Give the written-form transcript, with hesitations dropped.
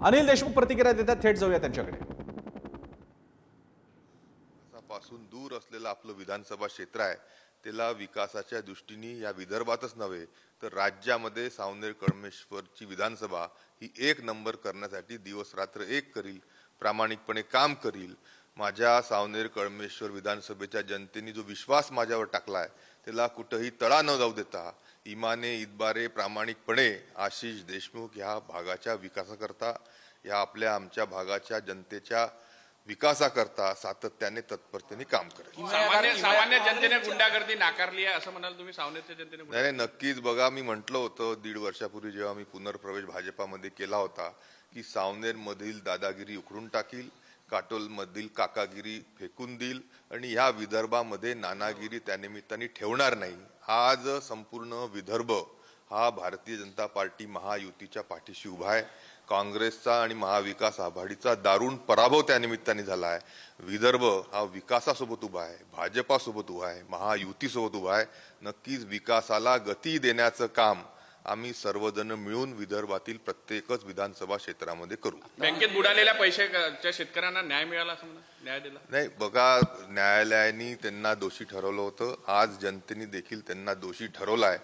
अनिल देशमुख प्रतिक्रिया देतात, थेट जाऊया त्यांच्याकडे. पासून दूर असलेलं आपलं विधानसभा क्षेत्र आहे, त्याला विकासाच्या दृष्टीने या विदर्भातच नव्हे तर राज्यामध्ये सावनेर कळमेश्वरची विधानसभा ही एक नंबर करण्यासाठी दिवस रात्र एक करील, प्रामाणिकपणे काम करील. माझ्या सावनेर कळमेश्वर विधानसभेच्या जनतेने जो विश्वास माझ्यावर टाकलाय त्याला कुठेही तडा न जाऊ देता इमाने इतबारे प्रामाणिकपणे आशिष देशमुख ह्या भागाच्या विकासाकरता, या आपल्या आमच्या भागाच्या जनतेच्या विकासाकरता सातत्याने तत्परतेने काम करेल. सामान्य जनतेने गुंडागर्दी नाकारली आहे असं म्हणाल तुम्ही? सावनेरच्या जनतेने नाही, नक्कीच. बघा, मी म्हटलं होतं 1.5 वर्षापूर्वी जेव्हा मी पुनर्प्रवेश भाजपामध्ये केला होता की सावनेर मधील दादागिरी उखडून टाकील, काटोल मधील काकागिरी फेकून देईल आणि ह्या विदर्भामध्ये नानागिरी त्यानिमित्ताने ठेवणार नाही. आज संपूर्ण विदर्भ हा भारतीय जनता पार्टी महायुतीच्या पाठीशी उभा आहे. काँग्रेसचा आणि महाविकास आघाडीचा दारुण पराभव त्या निमित्ताने झाला आहे. विदर्भ हा विकासासोबत उभा आहे, भाजपासोबत उभा आहे, महायुतीसोबत उभा आहे. नक्कीच विकासाला गती देण्याचं काम आम्ही सर्वजण मिळून विदर्भातील प्रत्येकच विधानसभा क्षेत्रामध्ये करू. बँकेत बुडालेल्या पैशाच्या शेतकऱ्यांना न्याय मिळाला असं म्हणा, न्याय दिला नाही. बघा, न्यायालयाने त्यांना दोषी ठरवलं होतं, आज जनतेने देखील त्यांना दोषी ठरवलाय.